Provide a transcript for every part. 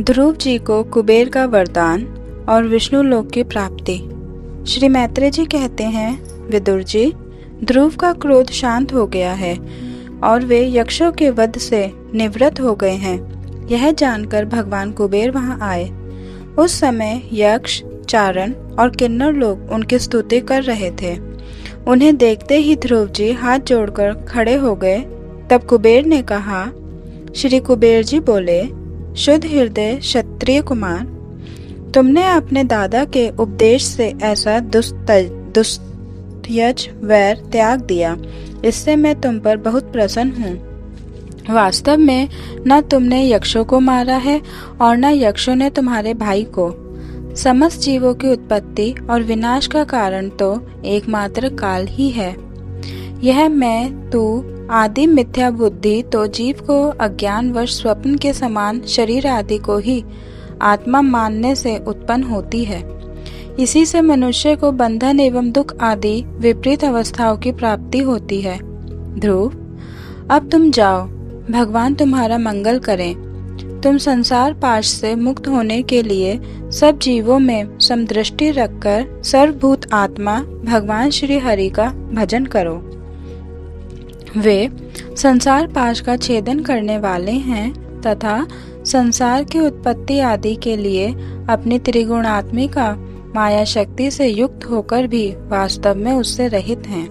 ध्रुव जी को कुबेर का वरदान और विष्णु लोक की प्राप्ति। श्री मैत्रेय जी कहते हैं, विदुर जी, ध्रुव का क्रोध शांत हो गया है और वे यक्षों के वध से निवृत्त हो गए हैं। यह जानकर भगवान कुबेर वहां आए। उस समय यक्ष, चारण और किन्नर लोग उनकी स्तुति कर रहे थे। उन्हें देखते ही ध्रुव जी हाथ जोड़कर खड़े हो गए। तब कुबेर ने कहा, श्री कुबेर जी बोले, शुद्ध हृदय क्षत्रिय कुमार, तुमने अपने दादा के उपदेश से ऐसा दुस्तयज वैर त्याग दिया, इससे मैं तुम पर बहुत प्रसन्न हूँ। वास्तव में न तुमने यक्षों को मारा है और न यक्षों ने तुम्हारे भाई को। समस्त जीवों की उत्पत्ति और विनाश का कारण तो एकमात्र काल ही है। यह मैं, तू आदि मिथ्या बुद्धि तो जीव को अज्ञानवश स्वप्न के समान शरीर आदि को ही आत्मा मानने से उत्पन्न होती है। इसी से मनुष्य को बंधन एवं दुख आदि विपरीत अवस्थाओं की प्राप्ति होती है। ध्रुव, अब तुम जाओ, भगवान तुम्हारा मंगल करें। तुम संसार पाश से मुक्त होने के लिए सब जीवों में समदृष्टि रखकर सर्वभूत आत्मा भगवान श्री हरि का भजन करो। वे संसार पाश का छेदन करने वाले हैं तथा संसार की उत्पत्ति आदि के लिए अपनी त्रिगुणात्मिका माया शक्ति से युक्त होकर भी वास्तव में उससे रहित हैं।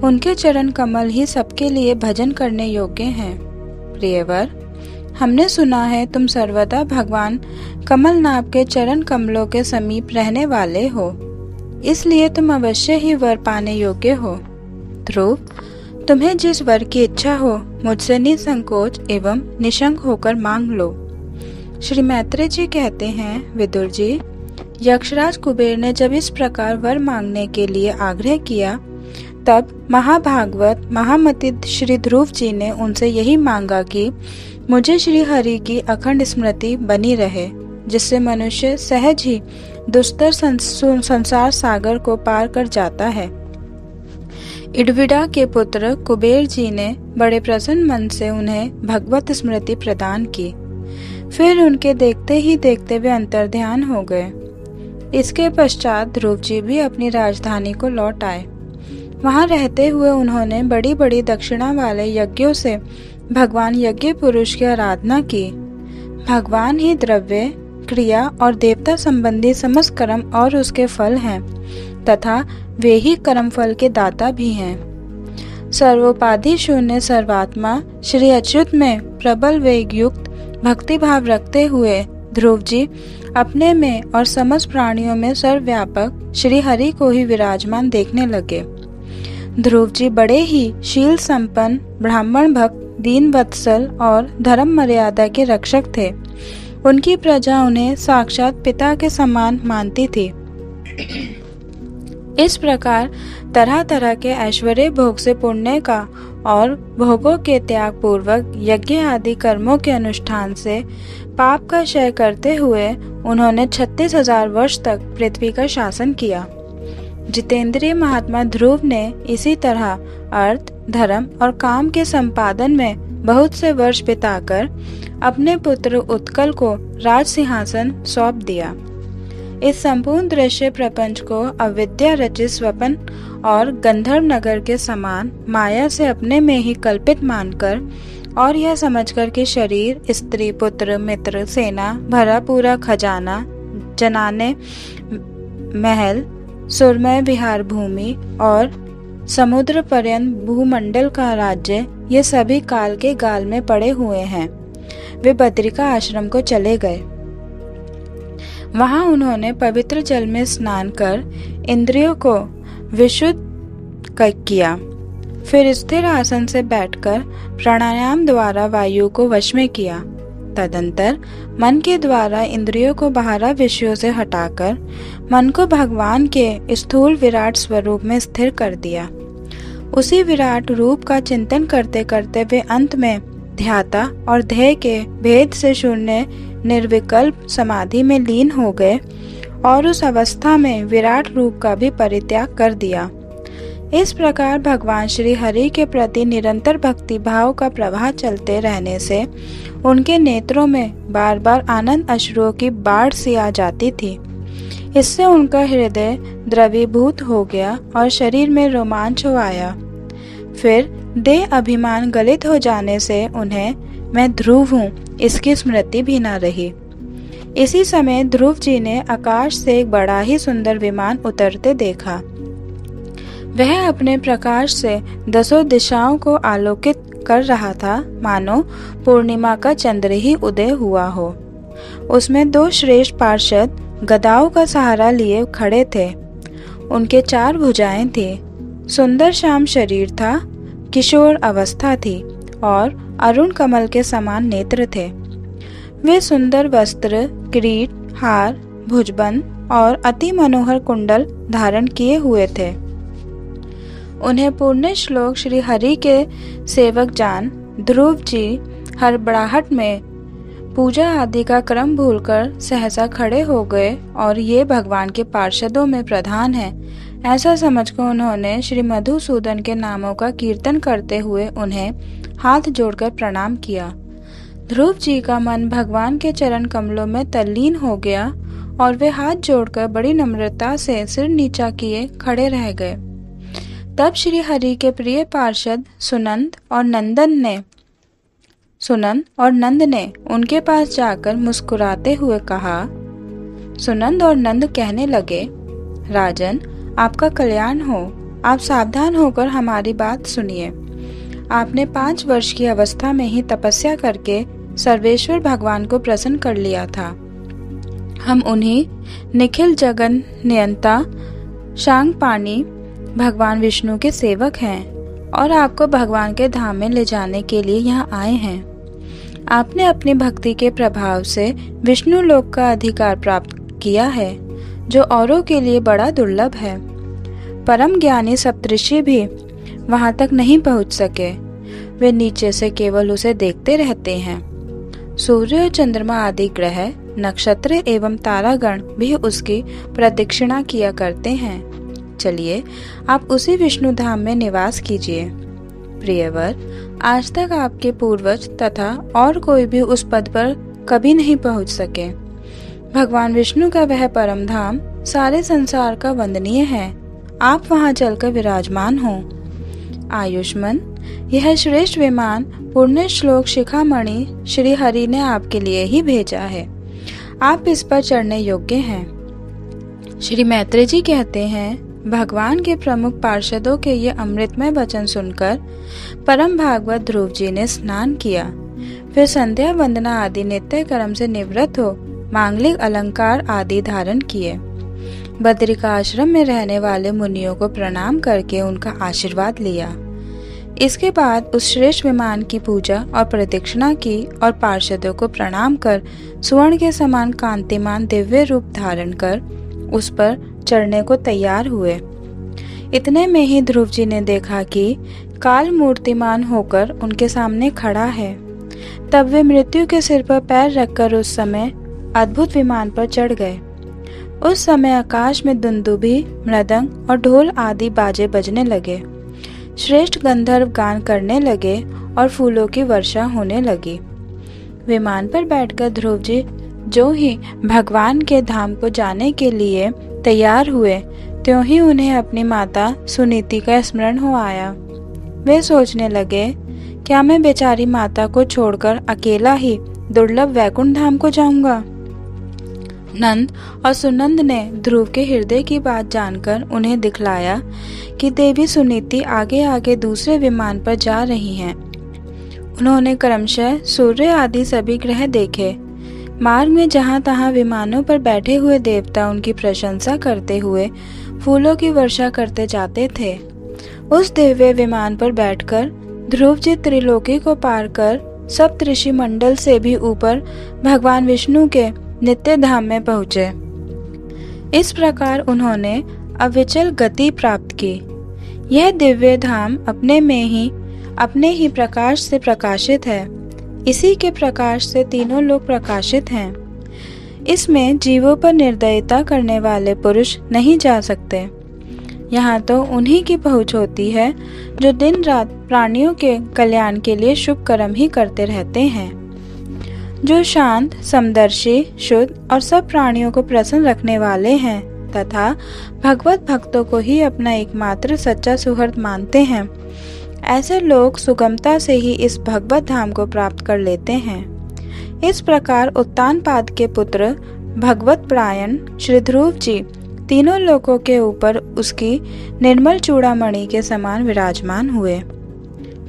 उनके चरण कमल ही सबके लिए भजन करने योग्य हैं। प्रियवर, हमने सुना है तुम सर्वदा भगवान कमल नाभ के चरण कमलों के समीप रहने वाले हो, इसलिए तुम अवश्य ही वर पाने योग्य हो। ध्रुव, तुम्हें जिस वर की इच्छा हो मुझसे निसंकोच एवं निशंक होकर मांग लो। श्री मैत्रेय जी कहते हैं, विदुर जी, यक्षराज कुबेर ने जब इस प्रकार वर मांगने के लिए आग्रह किया, तब महाभागवत महामति श्री ध्रुव जी ने उनसे यही मांगा कि मुझे श्री हरि की अखंड स्मृति बनी रहे, जिससे मनुष्य सहज ही दुस्तर संसार सागर को पार कर जाता है। इडविडा के पुत्र कुबेर जी ने बड़े प्रसन्न मन से उन्हें भगवत स्मृति प्रदान की। फिर उनके देखते ही देखते वे अंतर्ध्यान हो गए। इसके पश्चात ध्रुव जी भी अपनी राजधानी को लौट आए। वहां रहते हुए उन्होंने बड़ी बड़ी दक्षिणा वाले यज्ञों से भगवान यज्ञ पुरुष की आराधना की। भगवान ही द्रव्य, क्रिया और देवता संबंधी समस्त कर्म और उसके फल हैं तथा वे ही कर्म फल के दाता भी हैं। सर्वोपाधि शून्य सर्वात्मा श्री अच्युत में प्रबल वेग युक्त भक्ति भाव रखते हुए ध्रुव जी अपने में और समस्त प्राणियों में सर्वव्यापक श्री हरि को ही विराजमान देखने लगे। ध्रुव जी बड़े ही शील संपन्न, ब्राह्मण भक्त, दीन वत्सल और धर्म मर्यादा के रक्षक थे। उनकी प्रजा उन्हें साक्षात पिता के समान मानती थी। इस प्रकार तरह तरह के ऐश्वर्य भोग से पुण्य का और भोगों के त्याग पूर्वक यज्ञ आदि कर्मों के अनुष्ठान से पाप का क्षय करते हुए उन्होंने 36,000 वर्ष तक पृथ्वी का शासन किया। जितेंद्रिय महात्मा ध्रुव ने इसी तरह अर्थ, धर्म और काम के संपादन में बहुत से वर्ष बिताकर अपने पुत्र उत्कल को राज सिंहासन सौंप दिया। इस संपूर्ण दृश्य प्रपंच को अविद्या रचित स्वप्न और गंधर्व नगर के समान माया से अपने में ही कल्पित मानकर और यह समझकर कि शरीर, स्त्री, पुत्र, मित्र, सेना, भरा पूरा खजाना, जनाने, महल, सुरमय विहार भूमि और समुद्र पर्यंत भूमंडल का राज्य, ये सभी काल के गाल में पड़े हुए हैं। वे बद्रिका आश्रम को चले गए। वहां उन्होंने पवित्र जल में स्नान कर इंद्रियों को विशुद्ध किया। फिर स्थिर आसन से बैठकर प्राणायाम द्वारा वायु को वश में किया। तदंतर मन के द्वारा इंद्रियों को बाहर विषयों से हटाकर मन को भगवान के स्थूल विराट स्वरूप में स्थिर कर दिया। उसी विराट रूप का चिंतन करते करते वे अंत में ध्याता और ध्येय के भेद से शून्य निर्विकल्प समाधि में लीन हो गए और उस अवस्था में विराट रूप का भी परित्याग कर दिया। इस प्रकार भगवान श्री हरि के प्रति निरंतर भक्ति भाव का प्रवाह चलते रहने से उनके नेत्रों में बार बार आनंद अश्रुओं की बाढ़ सी आ जाती थी। इससे उनका हृदय द्रवीभूत हो गया और शरीर में रोमांच हो आया। फिर देह अभिमान गलित हो जाने से उन्हें मैं ध्रुव हूँ इसकी स्मृति भी न रही। इसी समय ध्रुव जी ने आकाश से एक बड़ा ही सुंदर विमान उतरते देखा। वह अपने प्रकाश से दसों दिशाओं को आलोकित कर रहा था, मानो पूर्णिमा का चंद्र ही उदय हुआ हो। उसमें 2 श्रेष्ठ पार्षद गदाओं का सहारा लिए खड़े थे। उनके 4 भुजाएं थी, सुंदर श्याम शरीर था, किशोर अवस्था थी और अरुण कमल के समान नेत्र थे। वे सुंदर वस्त्र, किरीट, हार, भुजबंद और अति मनोहर कुंडल धारण किए हुए थे। उन्हें पुण्य श्लोक श्री हरि के सेवक जान ध्रुव जी हड़बड़ाहट में पूजा आदि का क्रम भूलकर सहसा खड़े हो गए और ये भगवान के पार्षदों में प्रधान हैं, ऐसा समझकर उन्होंने श्री मधुसूदन के नामों का कीर्तन करते हुए उन्हें हाथ जोड़कर प्रणाम किया। ध्रुव जी का मन भगवान के चरण कमलों में तल्लीन हो गया और वे हाथ जोड़कर बड़ी नम्रता से सिर नीचा किए खड़े रह गए। तब श्री हरि के प्रिय पार्षद सुनंद और नंद ने उनके पास जाकर मुस्कुराते हुए कहा। सुनंद और नंद कहने लगे, राजन, आपका कल्याण हो। आप सावधान होकर हमारी बात सुनिए। आपने 5 वर्ष की अवस्था में ही तपस्या करके सर्वेश्वर भगवान को प्रसन्न कर लिया था। हम उन्हीं निखिल जगन नियंता शांगपाणी भगवान विष्णु के सेवक हैं और आपको भगवान के धाम में ले जाने के लिए यहाँ आए हैं। आपने अपनी भक्ति के प्रभाव से विष्णु लोक का अधिकार प्राप्त किया है, जो औरों के लिए बड़ा दुर्लभ है। परम ज्ञानी सप्तऋषि भी वहां तक नहीं पहुंच सके। वे नीचे से केवल उसे देखते रहते हैं। सूर्य और चंद्रमा आदि ग्रह, नक्षत्र एवं तारागण भी उसकी प्रदक्षिणा किया करते हैं। चलिए, आप उसी विष्णु धाम में निवास कीजिए। प्रियवर, आज तक आपके पूर्वज तथा और कोई भी उस पद पर कभी नहीं पहुंच सके। भगवान विष्णु का वह परम धाम सारे संसार का वंदनीय है। आप वहां चलकर विराजमान हो। आयुष्मान, यह श्रेष्ठ विमान पुण्य श्लोक शिखामणि श्री हरि ने आपके लिए ही भेजा है। आप इस पर चढ़ने योग्य हैं। श्री मैत्रेय जी कहते हैं, भगवान के प्रमुख पार्षदों के ये अमृतमय वचन सुनकर परम भागवत ध्रुव जी ने स्नान किया। फिर संध्या वंदना आदि नित्य कर्म से निवृत्त हो मांगलिक अलंकार आदि धारण किए। बद्रिका आश्रम में रहने वाले मुनियों को प्रणाम करके उनका आशीर्वाद लिया। इसके बाद उस श्रेष्ठ विमान की पूजा और प्रदक्षिणा की और पार्षदों को प्रणाम कर स्वर्ण के समान कांतिमान दिव्य रूप धारण कर उस पर चढ़ने को तैयार हुए। इतने में ही ध्रुव जी ने देखा कि काल मूर्तिमान होकर उनके सामने खड़ा है। तब वे मृत्यु के सिर पर पैर रखकर उस समय अद्भुत विमान पर चढ़ गए। उस समय आकाश में दुंदुभी, मृदंग और ढोल आदि बाजे बजने लगे। श्रेष्ठ गंधर्व गान करने लगे और फूलों की वर्षा होने लगी। विमान पर बैठकर ध्रुव जी जो ही भगवान के धाम को जाने के लिए तैयार हुए, त्यों ही उन्हें अपनी माता सुनीति का स्मरण हो आया। वे सोचने लगे, क्या मैं बेचारी माता को छोड़कर अकेला ही दुर्लभ वैकुंठ धाम को जाऊंगा? नंद और सुनंद ने ध्रुव के हृदय की बात जानकर उन्हें दिखलाया कि देवी सुनीति आगे आगे दूसरे विमान पर जा रही हैं। उन्होंने क्रमशः सूर्य आदि सभी ग्रह देखे। मार्ग में जहां तहां विमानों पर बैठे हुए देवता उनकी प्रशंसा करते हुए फूलों की वर्षा करते जाते थे। उस दिव्य विमान पर बैठकर ध्रुव जी त्रिलोकी को पार कर सप्तऋषि मंडल से भी ऊपर भगवान विष्णु के नित्य धाम में पहुँचे। इस प्रकार उन्होंने अविचल गति प्राप्त की। यह दिव्य धाम अपने ही प्रकाश से प्रकाशित है। इसी के प्रकाश से तीनों लोग प्रकाशित हैं। इसमें जीवों पर निर्दयता करने वाले पुरुष नहीं जा सकते। यहाँ तो उन्हीं की पहुँच होती है जो दिन रात प्राणियों के कल्याण के लिए शुभ कर्म ही करते रहते हैं, जो शांत, समदर्शी, शुद्ध और सब प्राणियों को प्रसन्न रखने वाले हैं तथा भगवत भक्तों को ही अपना एकमात्र सच्चा सुहृद मानते हैं। ऐसे लोग सुगमता से ही इस भगवत धाम को प्राप्त कर लेते हैं। इस प्रकार उत्तानपाद के पुत्र भगवत परायण श्री ध्रुव जी तीनों लोकों के ऊपर उसकी निर्मल चूड़ामणि के समान विराजमान हुए।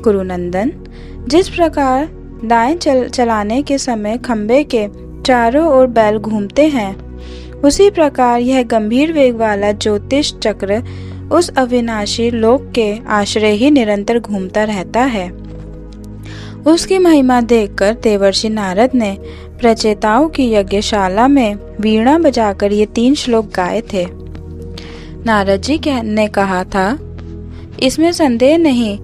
कुरुनंदन, जिस प्रकार दाएं चलाने के समय खंबे के चारों ओर बैल घूमते हैं, उसी प्रकार यह गंभीर वेग वाला ज्योतिष चक्र उस अविनाशी लोक के आश्रय ही निरंतर घूमता रहता है। उसकी महिमा देखकर देवर्षि नारद ने प्रचेताओं की यज्ञशाला में वीणा बजाकर ये 3 श्लोक गाए थे। नारद जी ने कहा था, इसमें संदेह नहीं,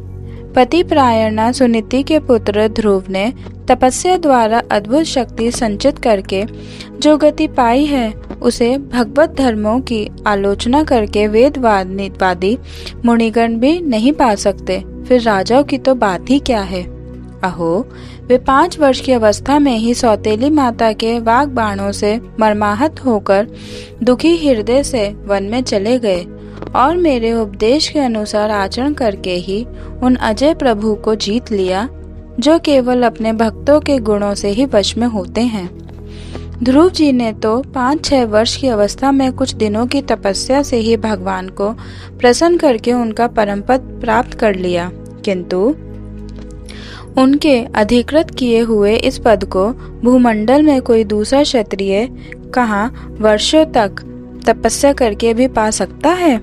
पति प्रायणा सुनीति के पुत्र ध्रुव ने तपस्या द्वारा अद्भुत शक्ति संचित करके जो गति पाई है, उसे भगवत धर्मों की आलोचना करके वेदवादी मुनिगण भी नहीं पा सकते, फिर राजाओं की तो बात ही क्या है। अहो, वे 5 वर्ष की अवस्था में ही सौतेली माता के वाग बाणों से मर्माहत होकर दुखी हृदय से वन में चले गए और मेरे उपदेश के अनुसार आचरण करके ही उन अजय प्रभु को जीत लिया, जो केवल अपने भक्तों के गुणों से ही वश में होते हैं। ध्रुव जी ने तो 5-6 वर्ष की अवस्था में कुछ दिनों की तपस्या से ही भगवान को प्रसन्न करके उनका परम पद प्राप्त कर लिया, किंतु उनके अधिकृत किए हुए इस पद को भूमंडल में कोई दूसरा क्षत्रिय कहाँ वर्षों तक तपस्या करके भी पा सकता है।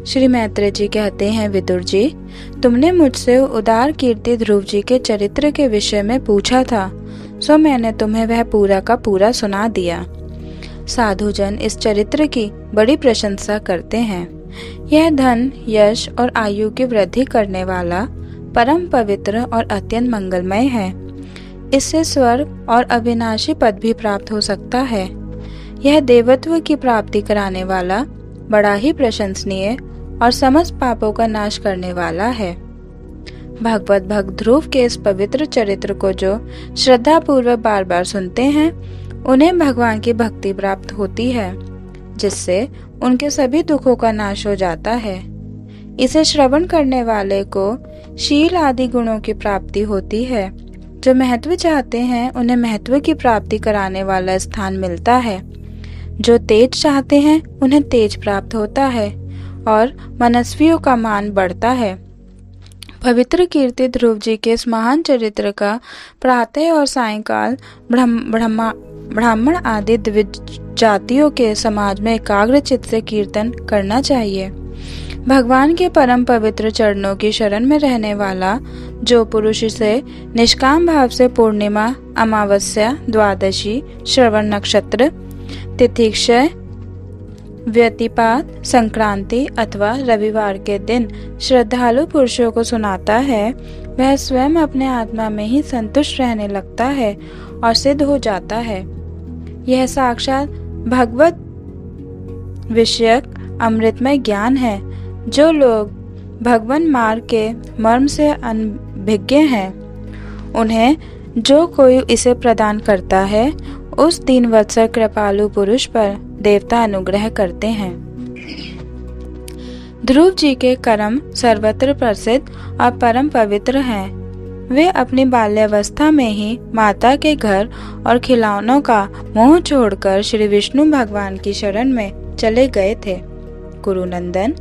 श्री मैत्रेय जी कहते हैं, विदुर जी, तुमने मुझसे उदार कीर्ति ध्रुव जी के चरित्र के विषय में पूछा था, सो मैंने तुम्हें वह पूरा का पूरा सुना दिया। साधुजन इस चरित्र की बड़ी प्रशंसा करते हैं। यह धन, यश और आयु की वृद्धि करने वाला, परम पवित्र और अत्यंत मंगलमय है। इससे स्वर्ग और अविनाशी पद भी प्राप्त हो सकता है। यह देवत्व की प्राप्ति कराने वाला, बड़ा ही प्रशंसनीय और समस्त पापों का नाश करने वाला है। भगवत भक्त ध्रुव के इस पवित्र चरित्र को जो श्रद्धा पूर्वक बार बार सुनते हैं, उन्हें भगवान की भक्ति प्राप्त होती है, जिससे उनके सभी दुखों का नाश हो जाता है। इसे श्रवण करने वाले को शील आदि गुणों की प्राप्ति होती है। जो महत्व चाहते हैं, उन्हें महत्व की प्राप्ति कराने वाला स्थान मिलता है। जो तेज चाहते हैं, उन्हें तेज प्राप्त होता है और मनस्वियों का मान बढ़ता है। पवित्र कीर्ति ध्रुव जी के इस महान चरित्र का प्रातः और सायंकाल ब्राह्मण आदि द्विज जातियों के समाज में एकाग्र चित्त से कीर्तन करना चाहिए। भगवान के परम पवित्र चरणों की शरण में रहने वाला जो पुरुष इसे निष्काम भाव से पूर्णिमा, अमावस्या, द्वादशी, श्रवण नक्षत्र, तिथिक्षय, व्यतिपात, संक्रांति अथवा रविवार के दिन श्रद्धालु पुरुषों को सुनाता है, वह स्वयं अपने आत्मा में ही संतुष्ट रहने लगता है और सिद्ध हो जाता है। यह साक्षात भगवत विषयक अमृतमय ज्ञान है। जो लोग भगवान मार्ग के मर्म से अनभिज्ञ हैं, उन्हें जो कोई इसे प्रदान करता है, उस 3 वत्सर कृपालु पुरुष पर देवता अनुग्रह करते हैं। ध्रुव जी के कर्म सर्वत्र प्रसिद्ध और परम पवित्र हैं। वे अपनी बाल्यावस्था में ही माता के घर और खिलौनों का मोह छोड़कर श्री विष्णु भगवान की शरण में चले गए थे। कुरुनंदन,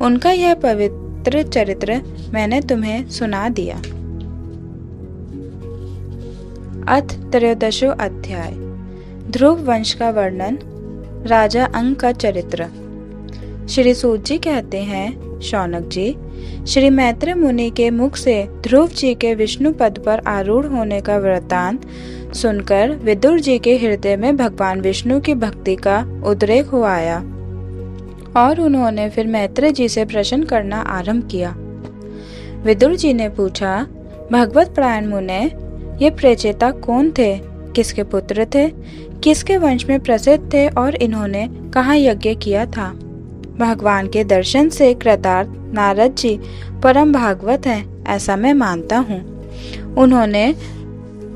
उनका यह पवित्र चरित्र मैंने तुम्हें सुना दिया। अथ 13वां अध्याय। ध्रुव वंश का वर्णन, राजा अंग का चरित्र। श्री सूत जी कहते हैं, शौनक जी, श्री मैत्रेय मुनि के मुख से ध्रुव जी के विष्णु पद पर आरूढ़ होने का वृत्तांत सुनकर विदुर जी के हृदय में भगवान विष्णु की भक्ति का उद्रेक हो आया और उन्होंने फिर मैत्रेय जी से प्रश्न करना आरंभ किया। विदुर जी ने पूछा, भगवत परायण मुने, ये प्रचेता कौन थे? किसके पुत्र थे? किसके वंश में प्रसिद्ध थे और इन्होंने कहाँ यज्ञ किया था? भगवान के दर्शन से कृतार्थ नारद जी परम भागवत हैं, ऐसा मैं मानता हूँ। उन्होंने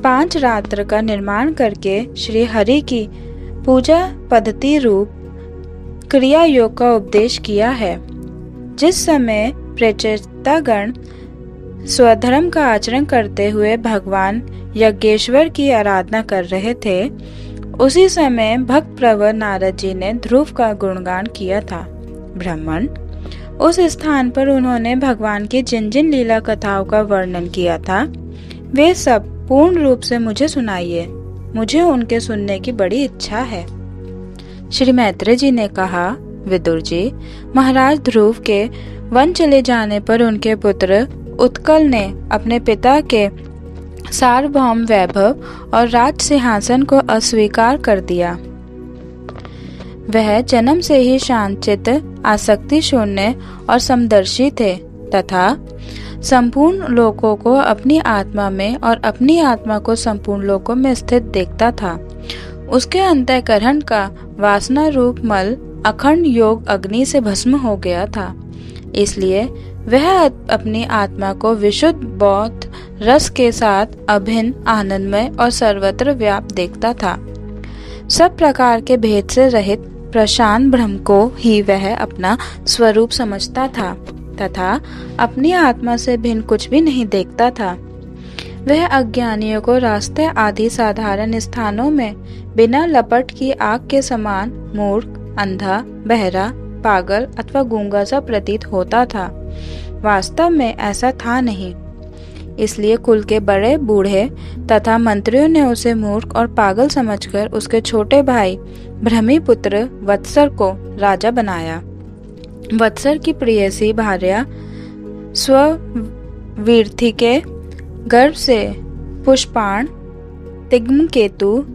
5 रात्र का निर्माण करके श्री हरि की पूजा पद्धति रूप क्रिया योग का उपदेश किया है। जिस समय प्रचेतागण स्वधर्म का आचरण करते हुए भगवान यज्ञेश्वर की आराधना कर रहे थे, उसी समय भक्त प्रवर नारद जी ने ध्रुव का गुणगान किया था। ब्राह्मण, उस स्थान पर उन्होंने भगवान की जिन जिन लीला कथाओं का वर्णन किया था, वे सब पूर्ण रूप से मुझे सुनाइए। मुझे उनके सुनने की बड़ी इच्छा है। श्री मैत्रेय जी ने कहा, विदुर जी, महाराज ध्रुव के वन चले जाने पर उनके पुत्र उत्कल ने अपने पिता के सार्वभौम वैभव और राज सिंहासन को अस्वीकार कर दिया। वह जन्म से ही शांतचित्त, आसक्ति शून्य और समदर्शी थे तथा संपूर्ण लोकों को अपनी आत्मा में और अपनी आत्मा को संपूर्ण लोकों में स्थित देखता था। उसके अंतःकरण का वासना रूप मल अखंड योग अग्नि से भस्म हो गया था। इसलिए वह अपनी आत्मा को विशुद्ध बौद्ध रस के साथ अभिन्न, आनंदमय और सर्वत्र व्याप्त देखता था। सब प्रकार के भेद से रहित प्रशांत ब्रह्म को ही वह अपना स्वरूप समझता था तथा अपनी आत्मा से भिन्न कुछ भी नहीं देखता था। वह अज्ञानियों को रास्ते आदि साधारण स्थानों में बिना लपट की आग के समान मूर्ख, अंधा, बहरा, पागल अथवा गूंगा सा प्रतीत होता था। वास्तव में ऐसा था नहीं। इसलिए कुल के बड़े बूढ़े तथा मंत्रियों ने उसे मूर्ख और पागल समझकर उसके छोटे भाई भ्रमी पुत्र वत्सर को राजा बनाया। वत्सर की प्रियसी भार्या स्ववीर्थी के गर्भ से पुष्पाण, तिग्मकेतु,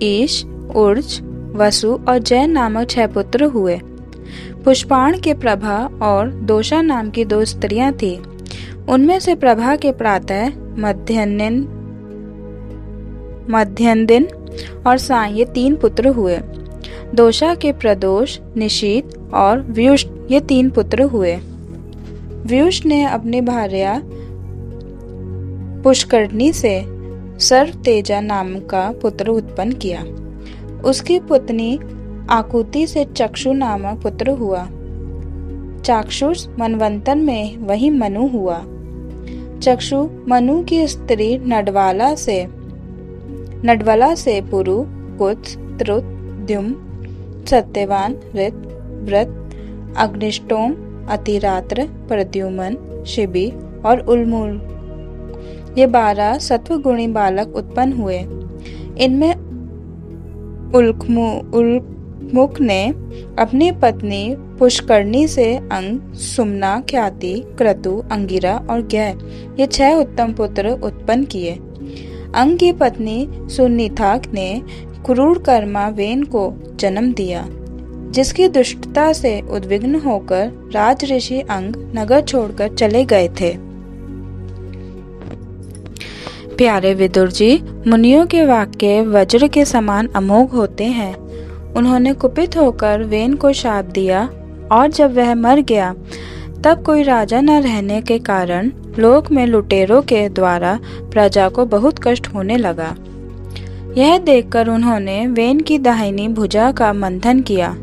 ईश, उर्ज, वसु और जैन नामक 6 पुत्र हुए। पुष्पाण के प्रभा और दोषा नाम की 2 स्त्रियां थीं। उनमें से प्रभा के प्रातः, मध्याह्न दिन और सायं ये 3 पुत्र हुए। दोषा के प्रदोष, निशीत और व्युष्ट ये 3 पुत्र हुए। व्युष्ट ने अपनी भार्या पुष्करणी से सर्वतेजा नाम का पुत्र उत्पन्न किया। उसकी पत्नी आकुति से चक्षु नामक पुत्र हुआ। चाक्षुष मनवंतर में वही मनु हुआ। चक्षु मनु की स्त्री नडवाला से पुरु, कुत्स, त्रुत, द्युम, सत्यवान, ऋत, व्रत, अग्निष्टोम, अतिरात्र, प्रद्युमन, शिबी और उल्मूल ये 12 सत्वगुणी बालक उत्पन्न हुए। इनमें उल्मुख ने अपनी पत्नी पुष्करणी से अंग, सुमना, ख्याति, क्रतु, अंगिरा और ज्ञ ये 6 उत्तम पुत्र उत्पन्न किए। अंग की पत्नी सुनीथाक ने क्रूर कर्मा वेन को जन्म दिया, जिसकी दुष्टता से उद्विग्न होकर राज ऋषि अंग नगर छोड़कर चले गए थे। प्यारे विदुर जी, मुनियों के वाक्य वज्र के समान अमोघ होते हैं। उन्होंने कुपित होकर वेन को शाप दिया और जब वह मर गया तब कोई राजा न रहने के कारण लोक में लुटेरों के द्वारा प्रजा को बहुत कष्ट होने लगा। यह देखकर उन्होंने वेन की दाहिनी भुजा का मंथन किया,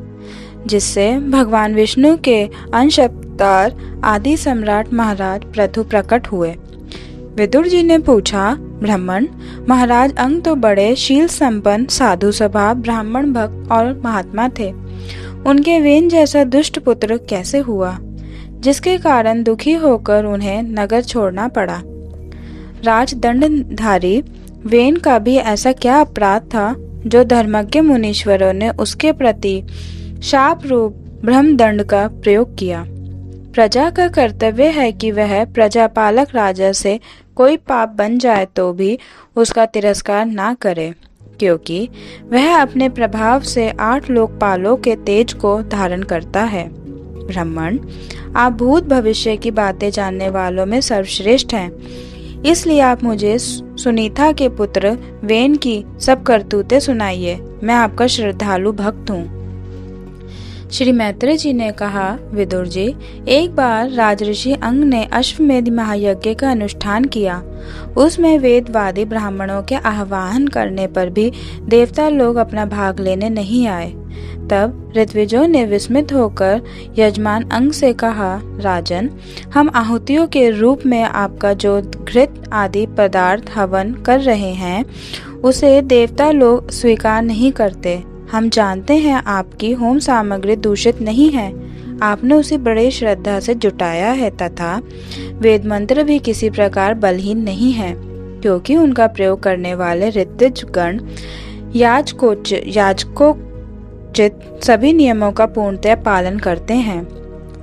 जिससे भगवान विष्णु के अंश अवतार आदि सम्राट महाराज पृथु प्रकट हुए। विदुर जी ने पूछा, ब्राह्मण, महाराज अंग तो बड़े शील संपन्न, साधु स्वभाव, ब्राह्मण भक्त और महात्मा थे। उनके वेन जैसा दुष्ट पुत्र कैसे हुआ, जिसके कारण दुखी होकर उन्हें नगर छोड़ना पड़ा? राजदंडधारी वेन का भी ऐसा क्या अपराध था जो धर्मज्ञ मुनीश्वरों ने उसके प्रति शाप रूप ब्रह्मदंड का प्रयोग किया? प्रजा का कर्तव्य है कि वह प्रजापालक राजा से कोई पाप बन जाए तो भी उसका तिरस्कार ना करे, क्योंकि वह अपने प्रभाव से 8 लोकपालों के तेज को धारण करता है। ब्राह्मण, आप भूत भविष्य की बातें जानने वालों में सर्वश्रेष्ठ हैं, इसलिए आप मुझे सुनीता के पुत्र वेन की सब करतूतें सुनाइए। मैं आपका श्रद्धालु भक्त हूँ। श्री मैत्रेय जी ने कहा, विदुर जी, एक बार राजऋषि अंग ने अश्वमेध महायज्ञ का अनुष्ठान किया। उसमें वेदवादी ब्राह्मणों के आह्वान करने पर भी देवता लोग अपना भाग लेने नहीं आए। तब ऋत्विजों ने विस्मित होकर यजमान अंग से कहा, राजन, हम आहुतियों के रूप में आपका जो घृत आदि पदार्थ हवन कर रहे हैं उसे देवता लोग स्वीकार नहीं करते। हम जानते हैं आपकी होम सामग्री दूषित नहीं है, आपने उसे बड़े श्रद्धा से जुटाया है तथा वेद मंत्र भी किसी प्रकार बलहीन नहीं है, क्योंकि उनका प्रयोग करने वाले ऋत्विज गण याजकोचित सभी नियमों का पूर्णतः पालन करते हैं।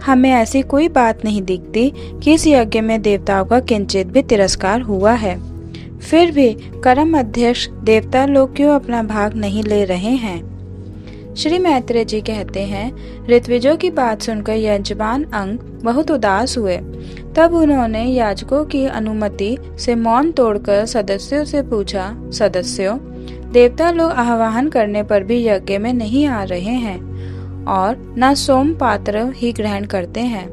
हमें ऐसी कोई बात नहीं दिखती कि इस यज्ञ में देवताओं का किंचित भी तिरस्कार हुआ है। फिर भी कर्म अध्यक्ष देवता लोग क्यों अपना भाग नहीं ले रहे हैं? श्री मैत्रेय जी कहते हैं, ऋत्विजों की बात सुनकर यजमान अंग बहुत उदास हुए। तब उन्होंने याजकों की अनुमति से मौन तोड़कर सदस्यों से पूछा, सदस्यों, देवता लोग आह्वान करने पर भी यज्ञ में नहीं आ रहे हैं और न सोम पात्र ही ग्रहण करते हैं।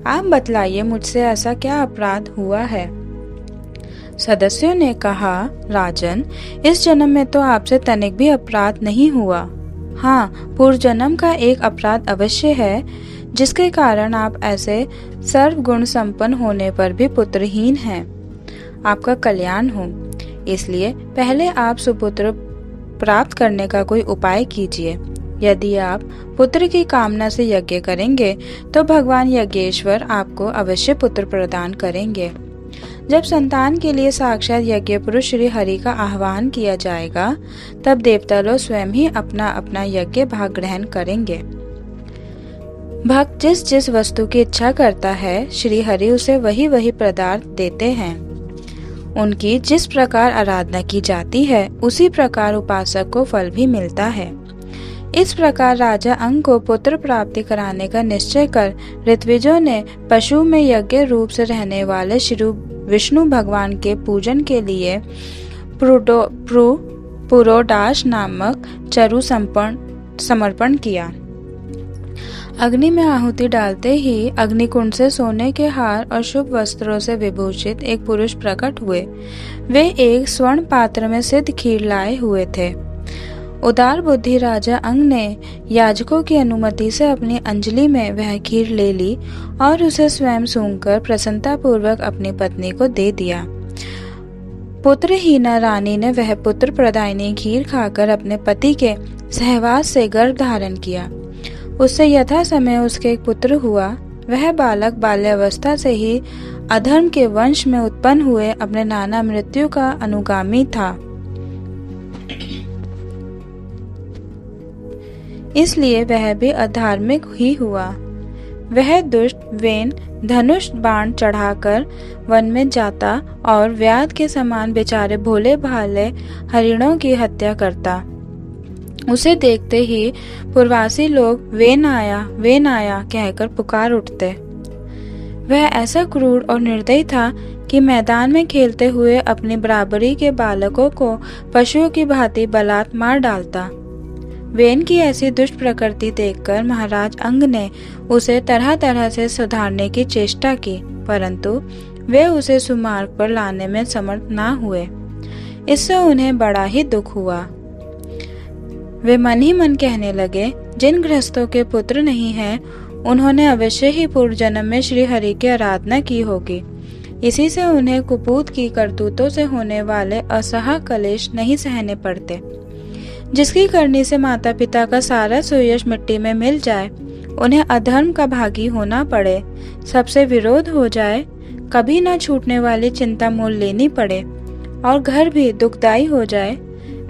आप बतलाइए, मुझसे ऐसा क्या अपराध हुआ है? सदस्यों ने कहा, राजन, इस जन्म में तो आपसे तनिक भी अपराध नहीं हुआ। हाँ, पूर्व जन्म का एक अपराध अवश्य है, जिसके कारण आप ऐसे सर्वगुण संपन्न होने पर भी पुत्रहीन हैं। आपका कल्याण हो, इसलिए पहले आप सुपुत्र प्राप्त करने का कोई उपाय कीजिए। यदि आप पुत्र की कामना से यज्ञ करेंगे तो भगवान यज्ञेश्वर आपको अवश्य पुत्र प्रदान करेंगे। जब संतान के लिए साक्षात यज्ञ पुरुष श्री हरि का आह्वान किया जाएगा, तब देवता लोग स्वयं ही अपना अपना यज्ञ भाग ग्रहण करेंगे। भक्त जिस जिस वस्तु की इच्छा करता है, श्री हरि उसे वही वही पदार्थ देते हैं। उनकी जिस प्रकार आराधना की जाती है, उसी प्रकार उपासक को फल भी मिलता है। इस प्रकार राजा अंग को पुत्र प्राप्ति कराने का निश्चय कर ऋत्विजों ने पशु में यज्ञ रूप से रहने वाले श्री विष्णु भगवान के पूजन के लिए पुरोडाश नामक चरु समर्पण किया। अग्नि में आहुति डालते ही अग्निकुंड से सोने के हार और शुभ वस्त्रों से विभूषित एक पुरुष प्रकट हुए। वे एक स्वर्ण पात्र में सिद्ध खीर लाए हुए थे। उदार बुद्धि राजा अंग ने याजकों की अनुमति से अपनी अंजलि में वह खीर ले ली और उसे स्वयं सूंघकर प्रसन्नता पूर्वक अपनी पत्नी को दे दिया। पुत्रहीना रानी ने वह पुत्र प्रदायिनी खीर खाकर अपने पति के सहवास से गर्भ धारण किया। उससे यथा समय उसके एक पुत्र हुआ। वह बालक बाल्यावस्था से ही अधर्म के वंश में उत्पन्न हुए अपने नाना मृत्यु का अनुगामी था, इसलिए वह भी अधार्मिक ही हुआ। वह दुष्ट वेन धनुष बाण चढ़ाकर वन में जाता और व्याध के समान बेचारे भोले भाले हरिणों की हत्या करता। उसे देखते ही पूर्ववासी लोग वेन आया कहकर पुकार उठते। वह ऐसा क्रूर और निर्दयी था कि मैदान में खेलते हुए अपनी बराबरी के बालकों को पशुओं की भांति बलात् मार डालता। वेन की ऐसी दुष्ट प्रकृति देखकर महाराज अंग ने उसे तरह तरह से सुधारने की चेष्टा की, परंतु वे उसे सुमार्ग पर लाने में समर्थ न हुए। इससे उन्हें बड़ा ही दुख हुआ। वे मन ही मन कहने लगे, जिन गृहस्थों के पुत्र नहीं हैं, उन्होंने अवश्य ही पूर्व जन्म में श्री हरि की आराधना की होगी। इसी से उन्हें कुपूत की करतूतों से होने वाले असह कलेश नहीं सहने पड़ते। जिसकी करनी से माता पिता का सारा सुयश मिट्टी में मिल जाए, उन्हें अधर्म का भागी होना पड़े, सबसे विरोध हो जाए, कभी न छूटने वाली चिंता मोल लेनी पड़े और घर भी दुखदायी हो जाए,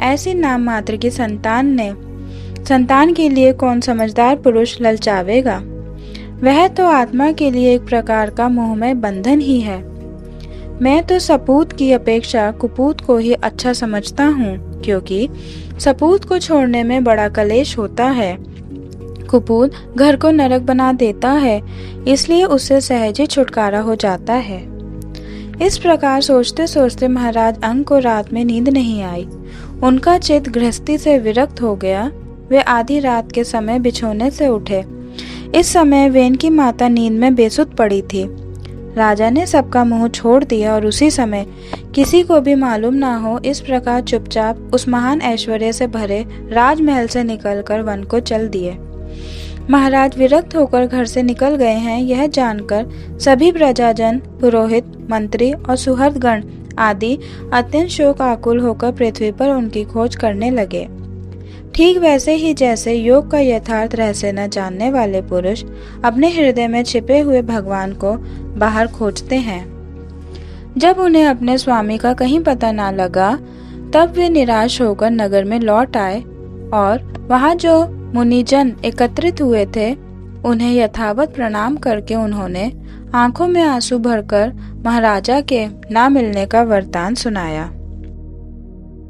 ऐसी नाम मात्र की संतान के लिए कौन समझदार पुरुष ललचावेगा? वह तो आत्मा के लिए एक प्रकार का मोहमय बंधन ही है। मैं तो सपूत की अपेक्षा कुपूत को ही अच्छा समझता हूँ, क्योंकि सपूत को छोड़ने में बड़ा कलेश होता है। कुपूत घर को नरक बना देता है, इसलिए उससे सहज ही छुटकारा हो जाता है। इस प्रकार सोचते सोचते महाराज अंग को रात में नींद नहीं आई। उनका चित्त गृहस्थी से विरक्त हो गया। वे आधी रात के समय बिछोने से उठे। इस समय वेन की माता नींद में बेसुध पड़ी थी। राजा ने सबका मुंह छोड़ दिया और उसी समय, किसी को भी मालूम ना हो, इस प्रकार चुपचाप उस महान ऐश्वर्य से भरे राजमहल से निकलकर वन को चल दिए। महाराज विरक्त होकर घर से निकल गए हैं, यह जानकर सभी प्रजाजन, पुरोहित, मंत्री और सुहृदगण आदि अत्यंत शोकाकुल होकर पृथ्वी पर उनकी खोज करने लगे। ठीक वैसे ही जैसे योग का यथार्थ रहस्य न जानने वाले पुरुष अपने हृदय में छिपे हुए भगवान को बाहर खोजते हैं। जब उन्हें अपने स्वामी का कहीं पता ना लगा, तब वे निराश होकर नगर में लौट आए और वहां जो मुनिजन एकत्रित हुए थे, उन्हें यथावत प्रणाम करके उन्होंने आंखों में आंसू भरकर महाराजा के ना मिलने का वृतांत सुनाया।